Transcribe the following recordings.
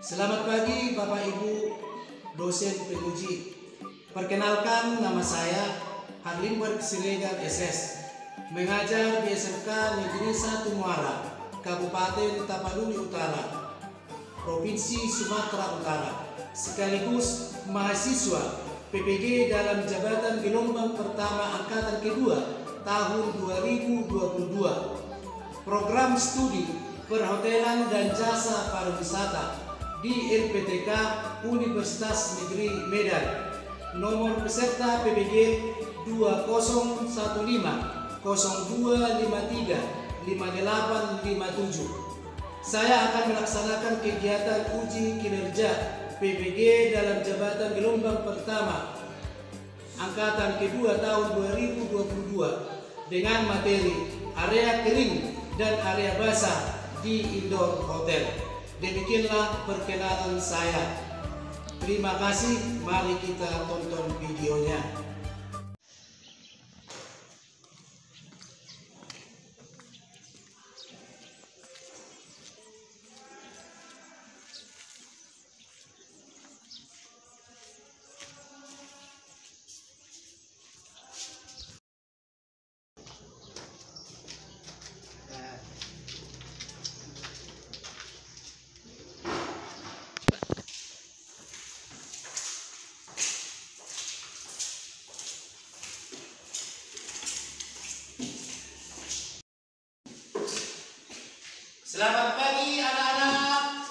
Selamat pagi Bapak Ibu dosen penguji. Perkenalkan, nama saya Harlimberg Siregar SS, mengajar di SMK Negeri 1 Muara, Kabupaten Tapanuli Utara, Provinsi Sumatera Utara, sekaligus mahasiswa PPG dalam jabatan gelombang pertama angkatan kedua tahun 2022. Program studi perhotelan dan jasa pariwisata di LPTK Universitas Negeri Medan. Nomor peserta PPG 20535857. Saya akan melaksanakan kegiatan uji kinerja PPG dalam jabatan gelombang pertama angkatan kedua tahun 2022 dengan materi area kering dan area basah di indoor hotel. Demikianlah perkenalan saya. Terima kasih, mari kita tonton videonya. Selamat pagi anak-anak.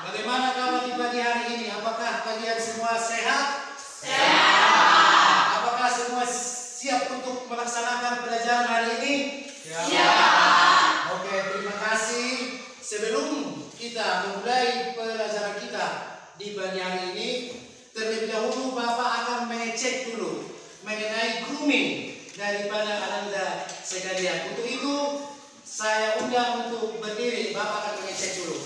Bagaimana kawan di pagi hari ini? Apakah kalian semua sehat? Sehat. Apakah semua siap untuk melaksanakan pelajaran hari ini? Siap. Oke, terima kasih. Sebelum kita memulai pelajaran kita di pagi hari ini, terlebih dahulu Bapak akan mengecek dulu mengenai grooming daripada Anda sekalian. Untuk itu saya undang untuk berdiri, Bapak akan mengecek dulu.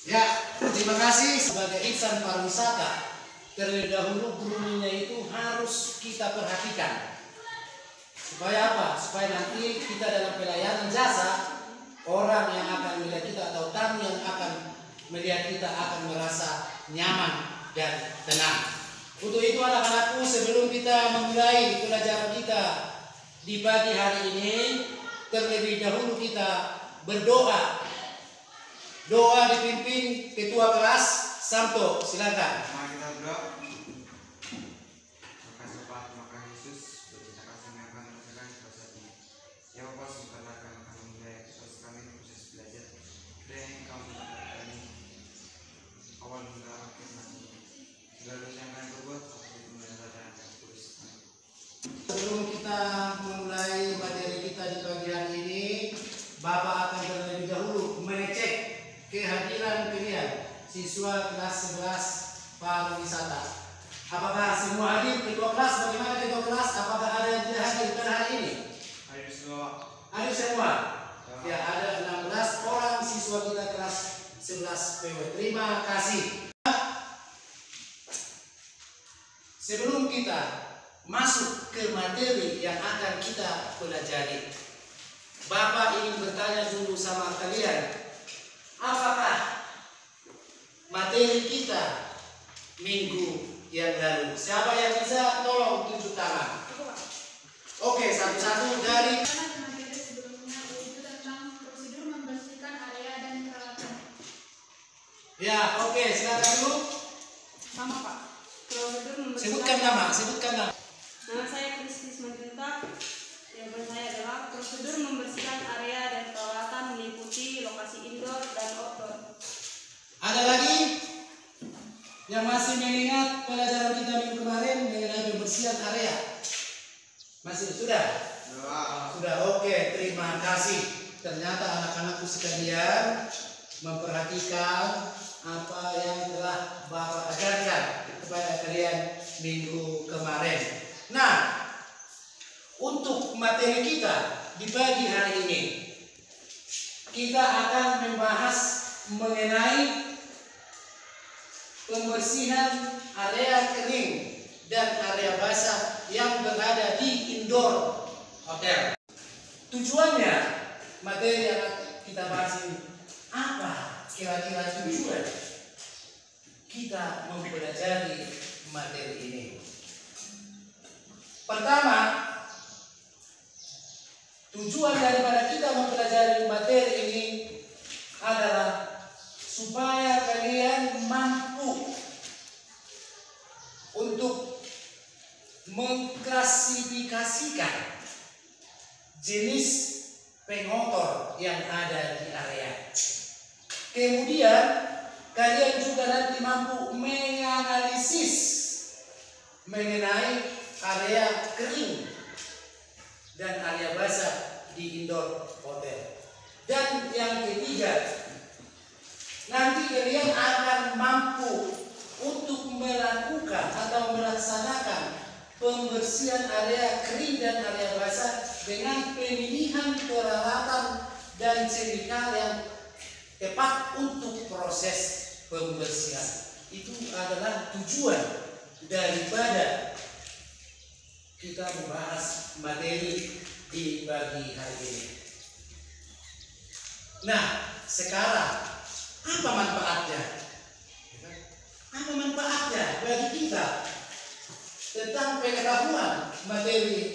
Ya, terima kasih. Sebagai insan pariwisata, terlebih dahulu groomingnya itu harus kita perhatikan. Supaya apa? Supaya nanti kita dalam pelayanan jasa, orang yang akan melihat kita atau tamu yang akan melihat kita akan merasa nyaman dan tenang. Untuk itu anak-anakku, sebelum kita memulai pelajaran kita di pagi hari ini, terlebih dahulu kita berdoa. Doa dipimpin Ketua Kelas Samto, silakan. Mari kita berdoa. Makasih Pak, terima Yesus, bercinta kasih yang akan merasakan proses ini. Ya Bapak, sebentar akan memulai proses kami proses belajar. Dan kamu kami awal hingga akhir nanti. Segala dosa yang kami perbuat, seperti pembenaran dan terus. Sebelum kita memulai materi kita di pagi hari ini, Bapak akan terlebih dahulu mengecek kehadiran kalian siswa kelas 11 pariwisata. Apakah semua hadir? Ketua kelas, bagaimana ketua kelas? Apakah ada yang tidak hadir pada hari ini? Hadir semua. Hadir semua? Ya, ada 16 orang siswa kita kelas 11 PW. Terima kasih. Sebelum kita masuk ke materi yang akan kita pelajari, Bapak ingin bertanya dulu sama kalian. Apakah materi kita minggu yang lalu? Siapa yang bisa tolong tunjuk tangan? Oke, satu-satu dari. Materi sebelumnya itu tentang prosedur membersihkan area dan peralatan. Ya, oke, silakan dulu. Sama Pak. Prosedur membersihkan. Sebutkan nama, sebutkan nama. Nama saya Kristis Mantinta. Jawaban saya adalah prosedur membersihkan area dan peralatan meliputi lokasi indoor dan outdoor. Ada lagi yang masih mengingat pelajaran kita minggu kemarin mengenai pembersihan area? Masih sudah? Sudah, oke, terima kasih. Ternyata anak-anakku sekalian memperhatikan apa yang telah Bapak ajarkan kepada kalian minggu kemarin. Nah, untuk materi kita di pagi hari ini, kita akan membahas mengenai pembersihan area kering dan area basah yang berada di indoor hotel. Tujuannya, materi yang kita bahas ini, apa kira-kira tujuan kita mempelajari materi ini? Pertama, tujuan daripada kita mempelajari materi ini adalah supaya kalian mampu untuk mengklasifikasikan jenis pengotor yang ada di area. Kemudian kalian juga nanti mampu menganalisis mengenai area kering dan area basah di indoor hotel. Dan yang ketiga, nanti kalian akan mampu untuk melakukan atau melaksanakan pembersihan area kering dan area basah dengan pemilihan peralatan dan chemical yang tepat untuk proses pembersihan. Itu adalah tujuan daripada kita membahas materi di pagi hari ini. Nah, sekarang apa manfaatnya? Apa manfaatnya bagi kita tentang pengetahuan materi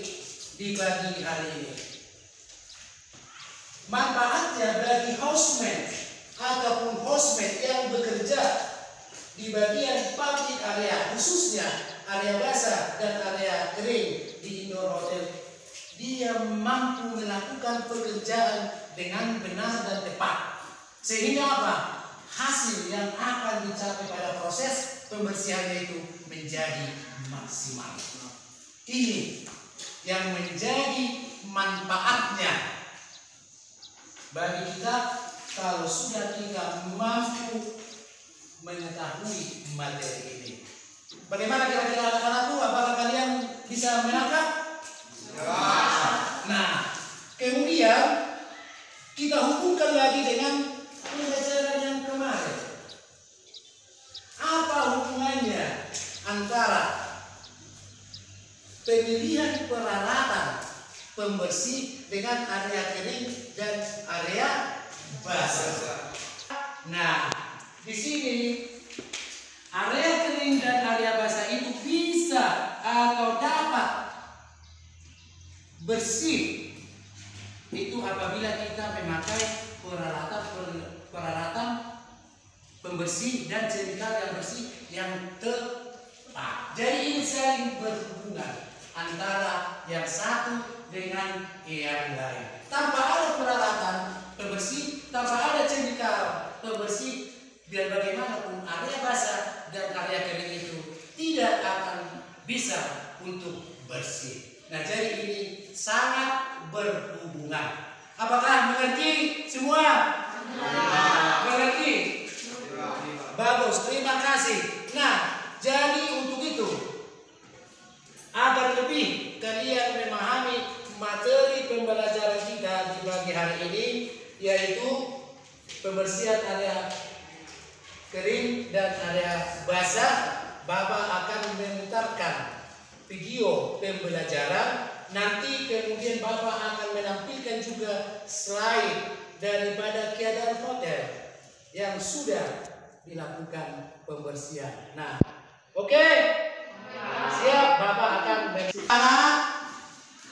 di pagi hari ini? Manfaatnya bagi houseman ataupun houseman yang bekerja di bagian public area, khususnya area basah dan area kering di indoor hotel, dia mampu melakukan pekerjaan dengan benar dan tepat, sehingga apa? Hasil yang akan dicapai pada proses pembersihannya itu menjadi maksimal. Ini yang menjadi manfaatnya bagi kita kalau sudah kita mampu mengetahui materi ini. Bagaimana kira-kira anak-anakku? Apakah kalian bisa menangkap? Nah, kemudian kita hubungkan lagi dengan pelajaran yang kemarin. Apa hubungannya antara pemilihan peralatan pembersih dengan area kering dan area basah? Nah, di sini area kering dan area basah itu bisa atau dapat bersih itu apabila kita memakai peralatan pembersih dan chemical yang bersih yang tepat. Jadi ini saling berhubungan antara yang satu dengan yang lain. Tanpa ada peralatan pembersih, tanpa ada chemical pembersih, biar bagaimanapun area basah dan area kering itu tidak akan bisa untuk bersih. Nah, jadi ini sangat berhubungan. Apakah mengerti semua? Mengerti? Bagus, terima kasih. Nah, jadi untuk itu, agar lebih kalian memahami materi pembelajaran kita di pagi hari ini, yaitu pembersihan area kering dan area basah, Bapak akan memutarkan video pembelajaran. Nanti kemudian Bapak akan menampilkan juga slide daripada keadaan hotel yang sudah dilakukan pembersihan. Nah, oke? Siap, Bapak akan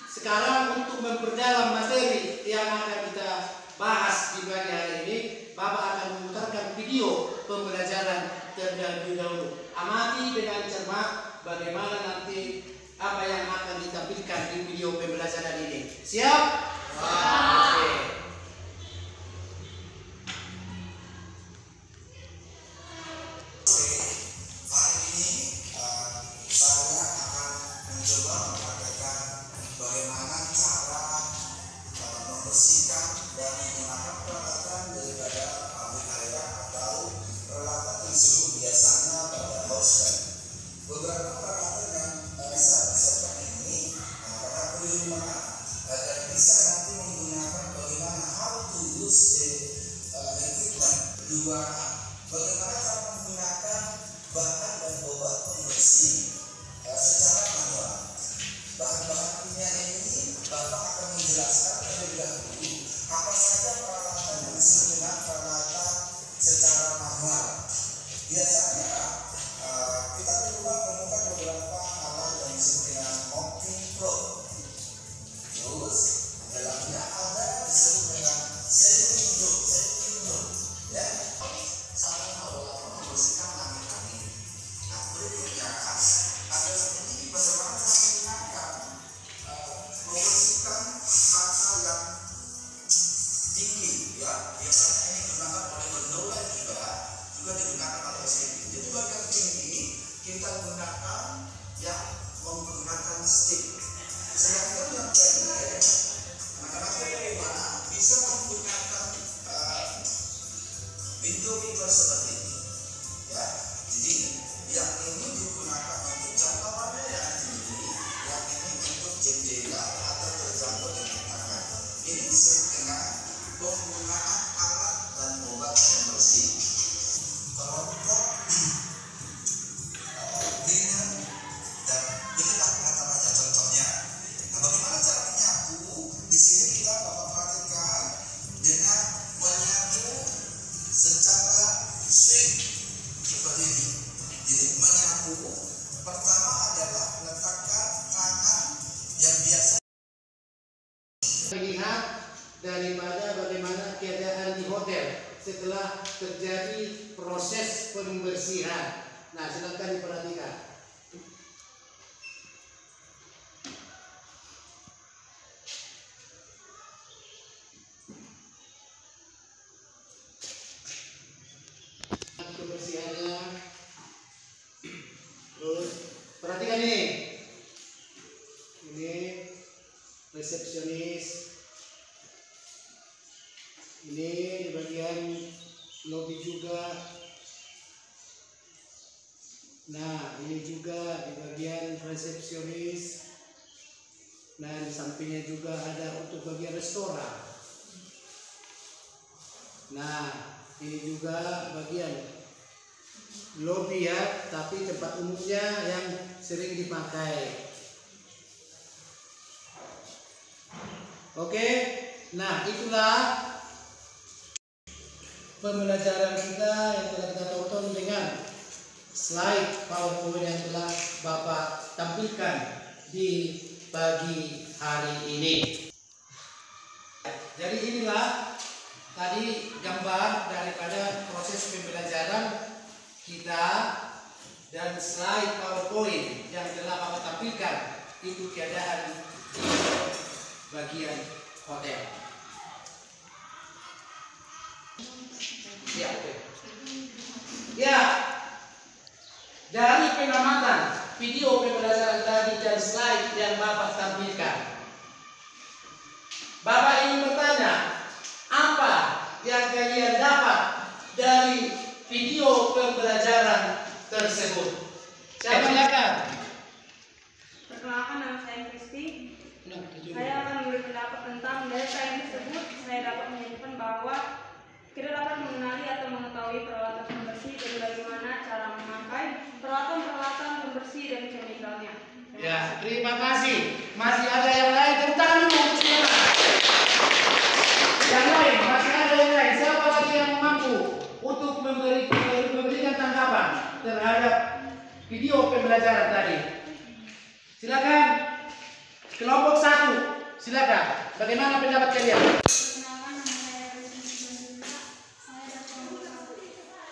sekarang untuk memperdalam materi yang akan kita bahas di pagi hari ini, Bapak akan memutarkan video pembelajaran terlebih dahulu. Amati dengan cermat bagaimana nanti apa yang akan ditampilkan di video pembelajaran ini. Siap? Oke. Hari ini saya akan mencoba mempraktekkan bagaimana cara membersihkan dan menggunakan peralatan daripada public area atau peralatan yang disebut biasanya pada hostel. Beberapa peralatan daripada bagaimana keadaan di hotel setelah terjadi proses pembersihan. Nah, silakan diperhatikan. Kebersihannya. Terus perhatikan ini. Ini resepsionis. Ini di bagian lobi juga. Nah, ini juga di bagian resepsionis. Nah, di sampingnya juga ada untuk bagian restoran. Nah, ini juga bagian lobi ya, tapi tempat umumnya yang sering dipakai. Oke, nah itulah pembelajaran kita yang telah kita tonton dengan slide PowerPoint yang telah Bapak tampilkan di pagi hari ini. Jadi inilah tadi gambar daripada proses pembelajaran kita dan slide PowerPoint yang telah Bapak tampilkan itu keadaan di bagian hotel. Ya, oke. Ya, dari pengamatan video pembelajaran tadi dan slide yang Bapak tampilkan, Bapak ingin bertanya, apa yang kalian dapat dari video pembelajaran tersebut? Saya silakan. Perkenalkan, nama saya Kristi. Saya akan memberi pendapat tentang data yang tersebut. Saya dapat menyebutkan bahwa kita dapat mengenali atau mengetahui peralatan pembersih dan bagaimana cara memakai peralatan-peralatan pembersih dan chemicalnya. Ya, terima kasih. Masih ada yang lain? Tepuk tangan dulu. Yang lain, masih ada yang lain. Siapa lagi yang mampu untuk memberikan tanggapan terhadap video pembelajaran tadi? Silakan. Kelompok 1, silakan. Bagaimana pendapat kalian? Perkenalkan, nama saya Rizky Bandula. Saya dari kelompok 1.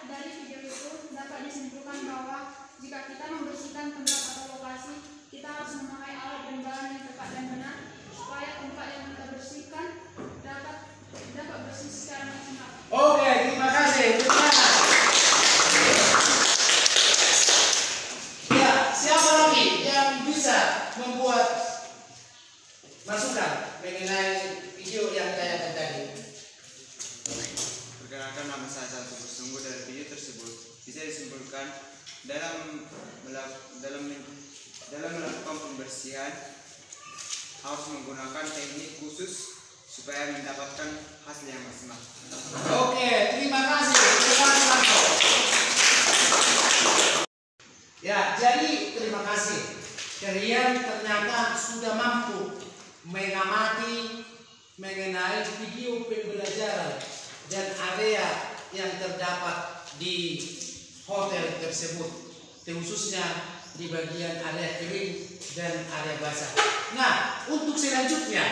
Dari video itu dapat disimpulkan bahwa jika kita membersihkan tempat atau lokasi, kita harus memakai alat dan bahan yang tepat dan benar supaya tempat yang kita bersihkan dapat bersih secara maksimal. Oke, terima kasih. Ya, siapa lagi yang bisa membuat masukan mengenai video yang saya tadi? Perkenalkan, nama saya Santo Bersungguh. Dari video tersebut bisa disimpulkan dalam melakukan pembersihan harus menggunakan teknik khusus supaya mendapatkan hasil yang maksimal. Oke, terima kasih. Ya, jadi terima kasih. Kalian ternyata sudah mampu mengamati mengenai video pembelajaran dan area yang terdapat di hotel tersebut, khususnya di bagian area kering dan area basah. Nah, untuk selanjutnya,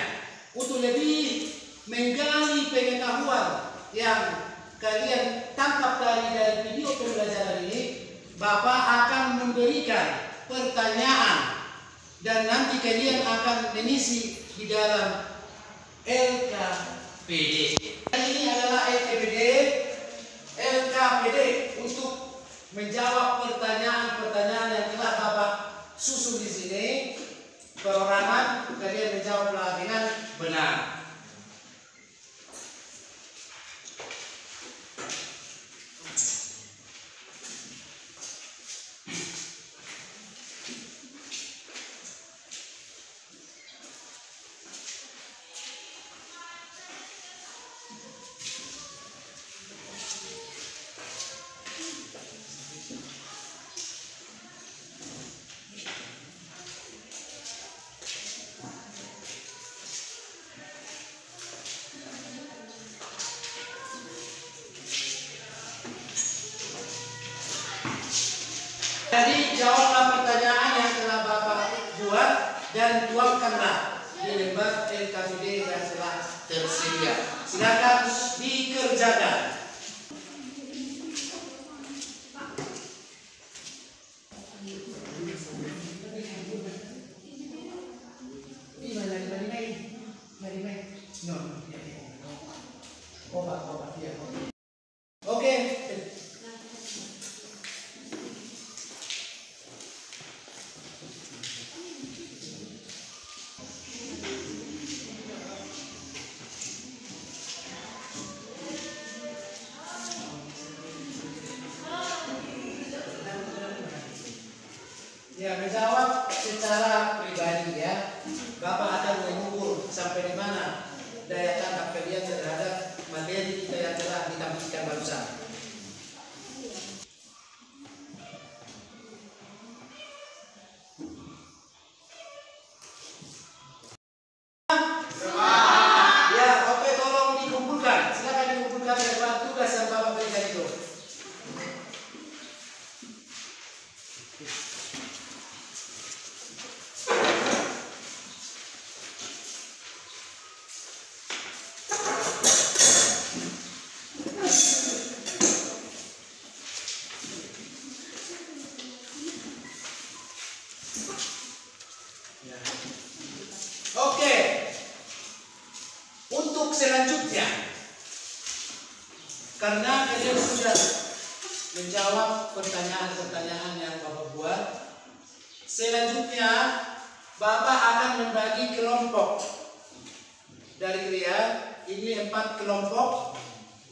untuk lebih menggali pengetahuan yang kalian tangkap dari video pembelajaran ini, Bapak akan memberikan pertanyaan dan nanti kalian akan mengisi di dalam LKPD. Ini adalah LKPD untuk menjawab pertanyaan-pertanyaan yang telah Bapak susun di sini. Perorangan kalian menjawablah dengan benar. Jadi jawablah pertanyaan yang telah Bapak buat dan tuangkanlah di lembar LKPD yang telah tersedia. Silakan dikerjakan. Oke. Ya, menjawab secara pribadi ya. Bapak akan mengukur sampai di mana daya tangkap kalian terhadap materi kita yang telah ditampilkan barusan. Ya, oke, tolong dikumpulkan. Silakan dikumpulkan dengan tugas yang Bapak berikan itu. Oke, untuk selanjutnya, karena kalian sudah menjawab pertanyaan-pertanyaan yang Bapak buat, selanjutnya Bapak akan membagi kelompok dari kalian, ini 4 kelompok,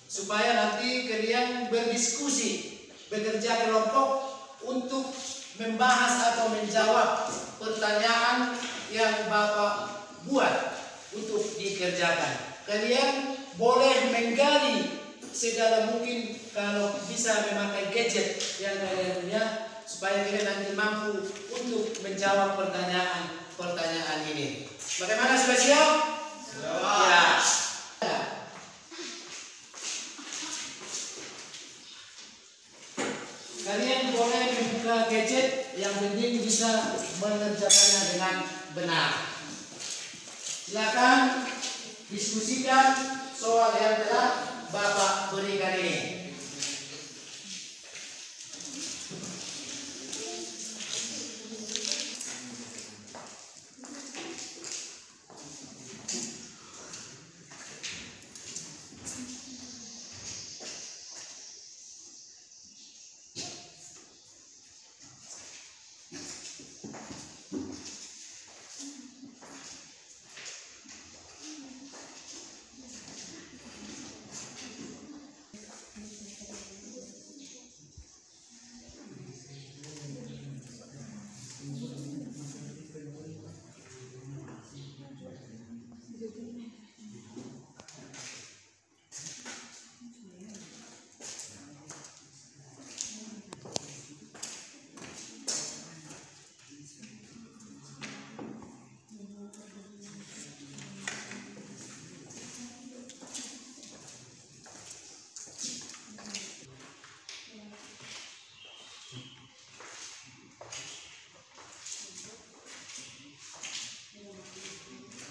supaya nanti kalian berdiskusi, bekerja kelompok untuk membahas atau menjawab pertanyaan yang Bapak buat untuk dikerjakan. Kalian boleh menggali sedalam mungkin kalau bisa memakai gadget yang kalian punya supaya kalian nanti mampu untuk menjawab pertanyaan ini. Bagaimana, sudah siap? Ya. Kalian boleh membuka gadget, yang penting bisa mengerjakannya dengan benar. Silakan diskusikan soal yang telah Bapak berikan ini.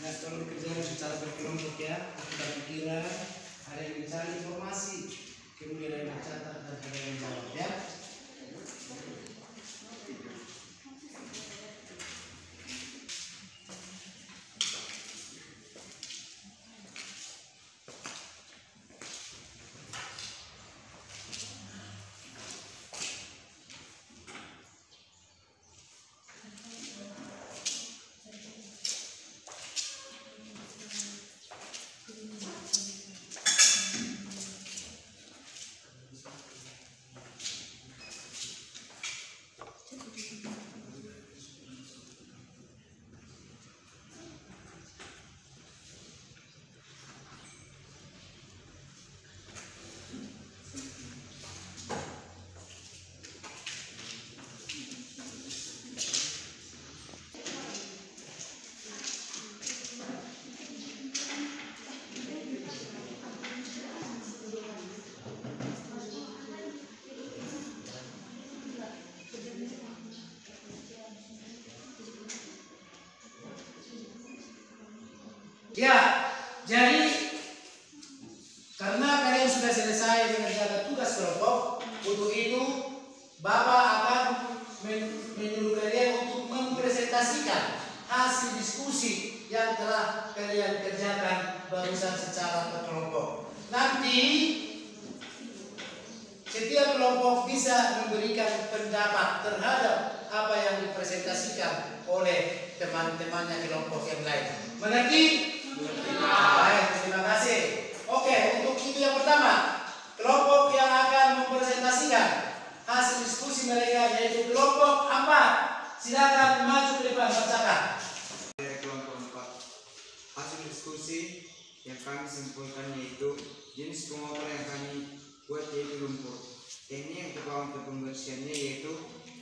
Nah, tolong dikerjakan secara berkelompok ya. Kita kira ada yang mencari informasi, kemudian ada yang mencatat dan ada yang menjawab ya. Ya, jadi untuk itu Bapak akan menyuruh kalian untuk mempresentasikan hasil diskusi yang telah kalian kerjakan barusan secara berkelompok. Nanti setiap kelompok bisa memberikan pendapat terhadap apa yang dipresentasikan oleh teman-temannya kelompok yang lain. Mengerti? Baik, terima kasih. Oke, untuk itu yang pertama, kelompok yang akan mempresentasikan hasil diskusi mereka yaitu kelompok 4. Silakan maju ke depan bacakan. Dari kelompok 4, hasil diskusi yang kami simpulkan yaitu jenis pemotor yang kami buat yaitu lumpur. Teknik yang untuk pembersihannya yaitu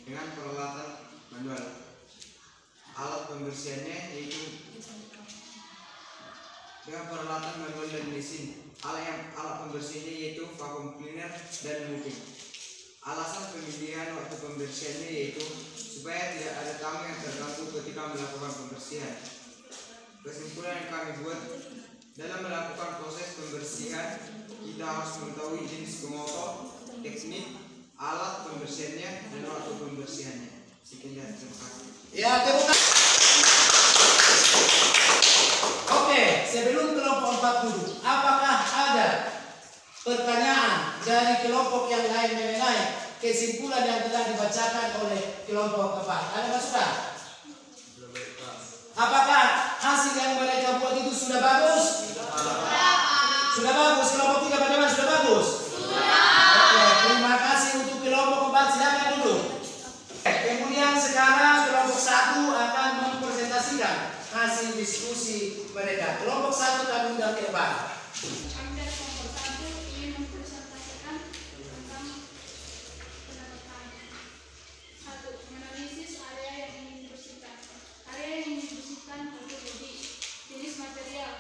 dengan peralatan manual. Alat pembersihannya yaitu dengan peralatan manual dan mesin. Alat pembersihnya yaitu vacuum cleaner dan mopping. Alasan pemilihan waktu pembersihannya yaitu supaya tidak ada tamu yang terganggu ketika melakukan pembersihan. Kesimpulan yang kami buat, dalam melakukan proses pembersihan kita harus mengetahui jenis pemotor, teknik, alat pembersihannya, dan waktu pembersihannya. Sekian, terima kasih. Ya, terima kasih. Oke, sebelum kelompok 4 dulu, apakah ada pertanyaan dari kelompok yang lain mengenai kesimpulan yang telah dibacakan oleh kelompok 4? Ada masukan? Apakah hasil yang mereka buat itu sudah bagus? Sudah bagus. Kelompok 3 bagaimana? Sudah bagus? Oke, terima kasih untuk kelompok 4. Silakan duduk. Kemudian sekarang kelompok 1 akan mempresentasikan hasil diskusi mereka. Kelompok 1 kami undang ke depan. Kami dari kelompok 1 ingin mempresentasikan tentang pendapat kami. 1. Menganalisis area yang ingin dibersihkan. Area yang ingin dibersihkan untuk jenis material,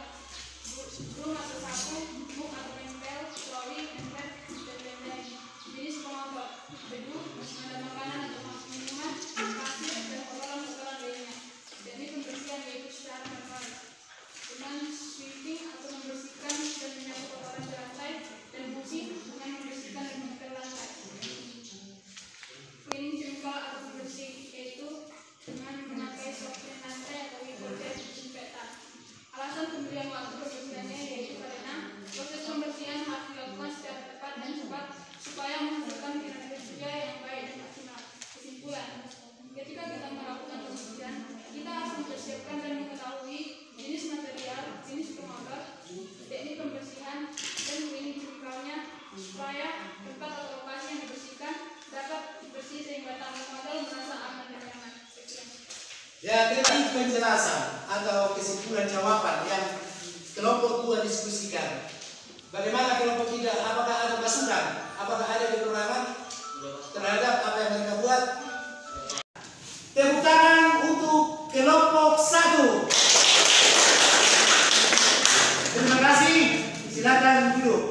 broom atau sapu, muk atau nempel, troli, ember, dan lain-lain. Jenis pemotor, debu, ada makanan atau minuman, pasir, dan kotoran-kotoran lainnya. Teknik pembersihan yaitu secara manual dengan sweeping atau membersihkan dan menyapu kotoran di lantai, dan busi dengan membersihkan dan mengepel lantai. Cleaning chemical atau pembersih yaitu dengan memakai softclean lantai atau hidrogen disinfektan. Alasan pemberian waktu pembersihannya yaitu karena proses pembersihan harus dilakukan secara tepat dan cepat supaya menghasilkan kinerja kerja yang baik dan maksimal. Kesimpulan, ketika kita melakukan pembersihan, kita harus mempersiapkan dan mengetahui jenis material, jenis pemotor, teknik pembersihan, dan cleaning chemicalnya supaya tempat atau lokasi yang dibersihkan dapat bersih sehingga tamu modal merasa aman dan nyaman. Sekian. Ya, terima penjelasan atau kesimpulan jawaban yang kelompok 2 diskusikan. Bagaimana kelompok 3? Apakah ada masukan? Apakah ada kekurangan terhadap apa yang mereka buat? Tepuk tangan untuk kelompok 1. Terima kasih. Silakan duduk.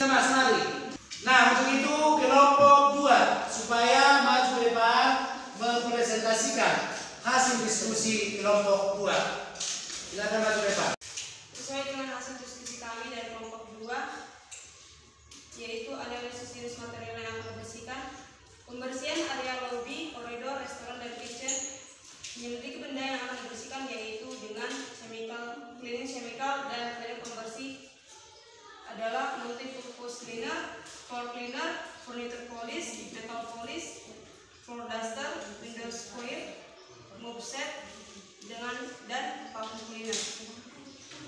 Mas mari. Nah, untuk itu kelompok 2 supaya maju ke depan mempresentasikan hasil diskusi kelompok 2. Silakan maju ke depan. Sesuai dengan hasil diskusi kami dari kelompok 2, yaitu analisis jenis material yang akan dibersihkan, pembersihan area lobi, koridor, restoran, dan kitchen, menyelidiki benda yang akan dibersihkan yaitu dengan cleaning chemical, dan teknik pembersih adalah multi-purpose cleaner, floor cleaner, furniture polish, metal polish, floor duster, window square, mop set, dan vacuum cleaner.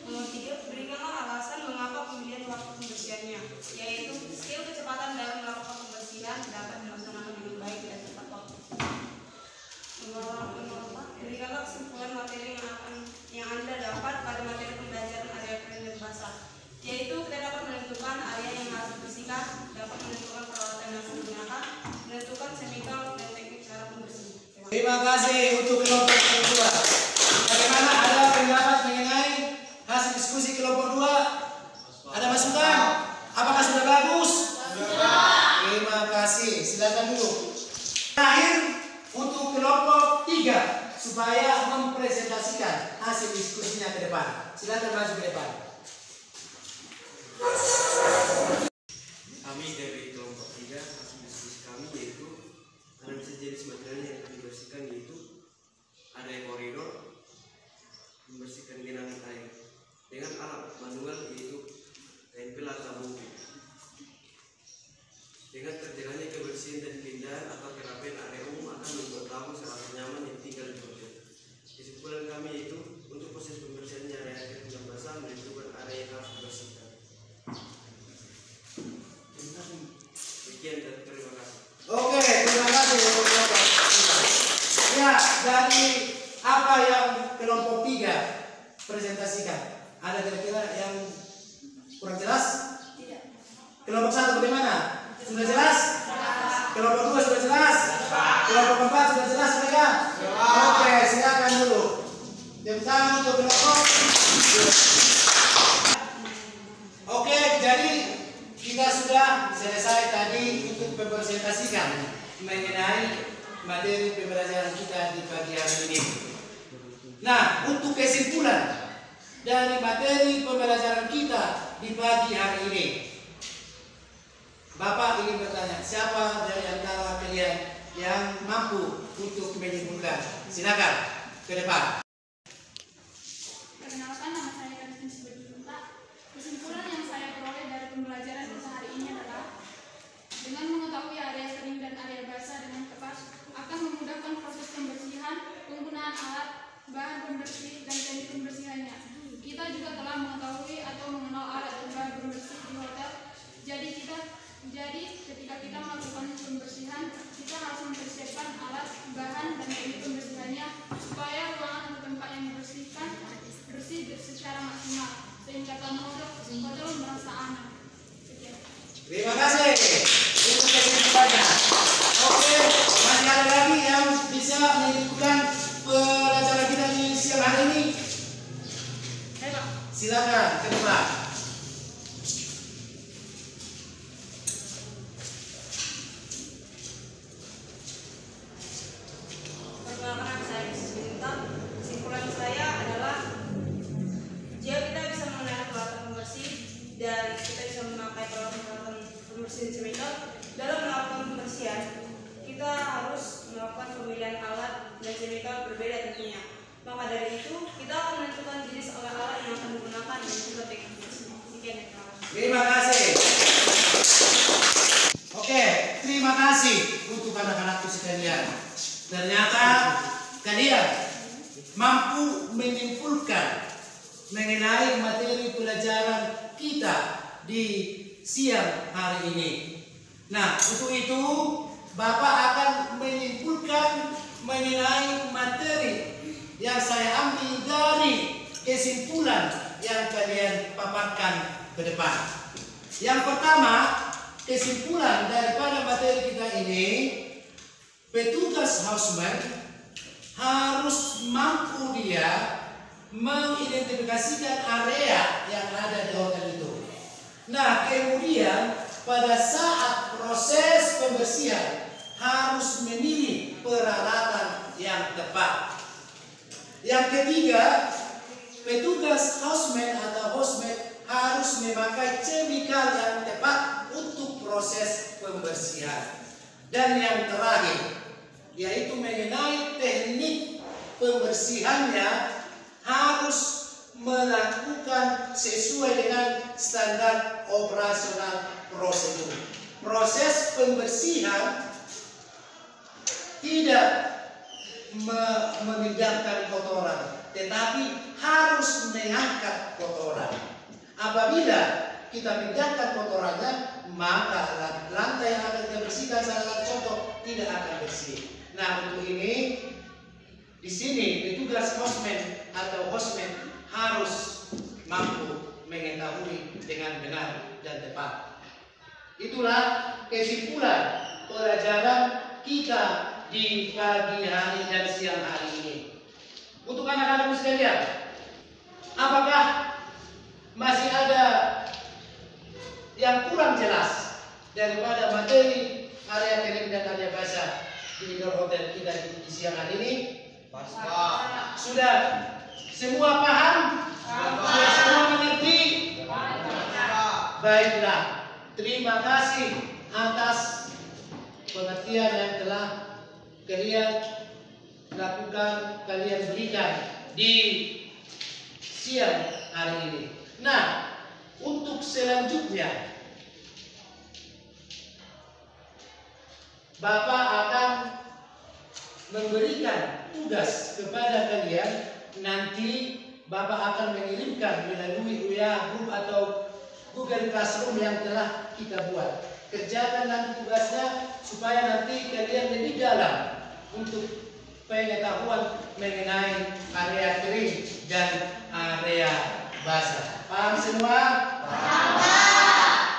Nomor 3, berikanlah alasan mengapa pemilihan waktu pembersihannya, yaitu skill kecepatan dalam melakukan pembersihan dapat dilaksanakan dengan baik dan tepat waktu. Nomor 4, berikanlah kesimpulan materi yang Anda dapat pada materi pembelajaran area kering dan basah, yaitu kita dapat menentukan area yang harus dibersihkan, dapat menentukan peralatan yang harus digunakan, menentukan chemical dan teknik cara pembersihan. Terima kasih untuk kelompok 2. Bagaimana, ada pendapat mengenai hasil diskusi kelompok 2? Ada masukan? Apakah sudah bagus? Sudah. Terima kasih. Silakan dulu. Terakhir untuk kelompok 3 supaya mempresentasikan hasil diskusinya ke depan. Silakan maju ke depan. Kami dari membersihkan, yaitu area koridor, membersihkan genangan air dengan alat manual yaitu tempel atau bumbu. Dengan terjalanya kebersihan dan keindahan atau kerapian area umum akan membuat tamu serasa nyaman yang tinggal di hotel. Kesimpulan kami yaitu untuk proses pembersihan area yang basah menentukan area yang harus dibersihkan. Sekian dan terima kasih. Oke, terima kasih Bapak. Ya, dari apa yang kelompok 3 presentasikan, ada kira-kira yang kurang jelas? Tidak. Kelompok 1 bagaimana? Sudah jelas? Kelompok 2 sudah jelas? Kelompok 4 sudah jelas mereka? Oke, silakan dulu. Tepuk tangan untuk kelompok. Oke, jadi kita sudah selesai tadi untuk mempresentasikan mengenai materi pembelajaran kita di pagi hari ini. Nah, untuk kesimpulan dari materi pembelajaran kita di pagi hari ini, Bapak ingin bertanya, siapa dari antara kalian yang mampu untuk menyimpulkan? Silakan ke depan. Perkenalkan, nama saya Karistin Sibajuta. Kesimpulan yang saya peroleh dari pembelajaran kita hari ini adalah dengan mengetahui area kering dan area basah dengan tepat akan memudahkan proses pembersihan, penggunaan alat, bahan pembersih, dan teknik pembersihannya. Kita juga telah mengetahui atau mengenal alat dan bahan pembersih di hotel. Jadi ketika kita melakukan pembersihan, kita harus mempersiapkan alat, bahan, dan teknik pembersihannya supaya ruangan atau tempat yang dibersihkan bersih secara maksimal sehingga tamu hotel merasa aman. Sekian. Terima kasih untuk kesimpulannya. Oke, masih ada lagi yang bisa menyimpulkan pelajaran kita di siang hari ini? Silakan ke depan. Perkenalkan, saya Yesus Bintang. Kesimpulan saya adalah jika kita bisa menggunakan peralatan pembersih dan kita bisa memakai peralatan pembersih chemical dalam melakukan pembersihan, kita harus melakukan pemilihan alat dan chemical berbeda tentunya. Maka dari itu, kita akan menentukan jenis alat-alat yang akan digunakan dan juga teknik pembersih. Sekian, Terima kasih. Oke, terima kasih untuk anak-anakku sekalian. Ternyata kalian mampu menyimpulkan mengenai materi pelajaran kita di siang hari ini. Nah, untuk itu Bapak akan menyimpulkan mengenai materi yang saya ambil dari kesimpulan yang kalian paparkan ke depan. Yang pertama, kesimpulan daripada materi kita ini, petugas houseman harus mampu dia mengidentifikasikan area yang ada di hotel itu. Nah, kemudian pada saat proses pembersihan harus memilih peralatan yang tepat. Yang ketiga, petugas houseman atau housemate harus memakai chemical yang tepat untuk proses pembersihan. Dan yang terakhir, yaitu mengenai teknik pembersihannya harus melakukan sesuai dengan standar operasional prosedur. Proses pembersihan tidak memindahkan kotoran, tetapi harus mengangkat kotoran. Apabila kita pindahkan kotorannya, maka lantai yang akan kita bersihkan salah satu contoh tidak akan bersih. Nah, untuk ini di sini petugas houseman atau houseman harus mampu mengetahui dengan benar dan tepat. Itulah kesimpulan pelajaran kita di pagi hari dan siang hari ini. Untuk anak-anak sekalian, apakah masih ada yang kurang jelas daripada materi area kering dan area basah di indoor hotel kita di siang hari ini? Sudah semua paham? Sudah semua mengerti? Baiklah, terima kasih atas pengertian yang telah kalian lakukan, kalian berikan di siang hari ini. Nah, untuk selanjutnya Bapak akan memberikan tugas kepada kalian. Nanti Bapak akan mengirimkan melalui WA Group atau Google Classroom yang telah kita buat. Kerjakan nanti tugasnya supaya nanti kalian lebih dalam untuk pengetahuan mengenai area kering dan area basah. Paham semua?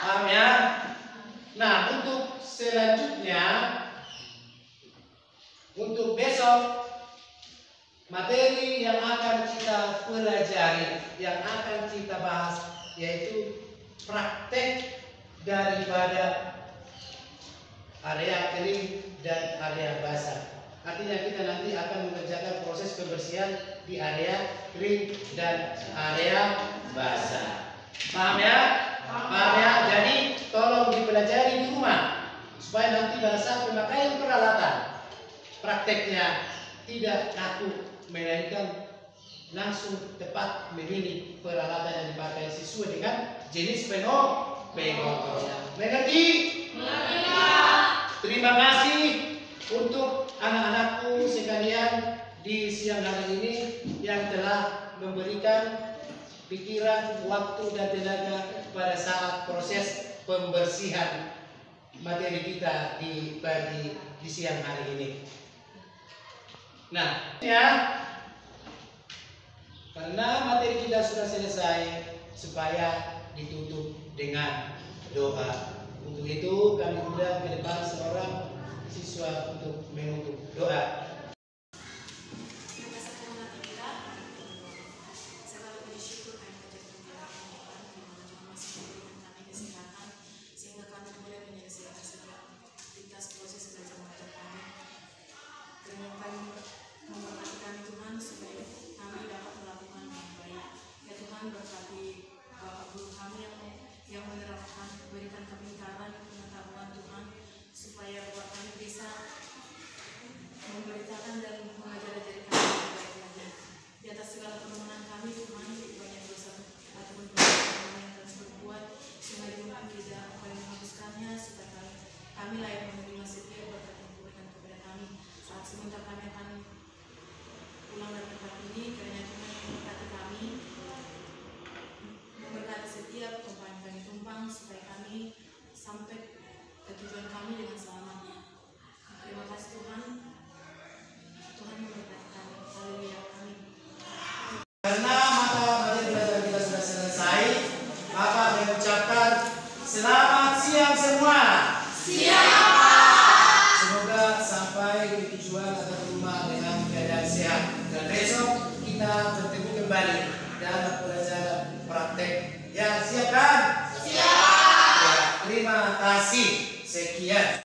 Paham ya? Nah, untuk selanjutnya, untuk besok, materi yang akan kita pelajari, yang akan kita bahas, yaitu praktek daripada area kering dan area basah. Artinya kita nanti akan mengerjakan proses pembersihan di area kering dan area basah. Paham ya? Paham ya? Jadi tolong dipelajari di rumah supaya nanti pada saat pemakaian peralatan prakteknya tidak kaku, melainkan langsung tepat memilih peralatan yang dipakai sesuai dengan jenis pengotornya. Mengerti? Terima kasih untuk anak-anakku sekalian di siang hari ini yang telah memberikan pikiran, waktu dan tenaga pada saat proses pembersihan materi kita di siang hari ini. Nah, ya, karena materi kita sudah selesai, supaya ditutup dengan doa. Untuk itu kami undang ke depan seorang siswa untuk menutup doa.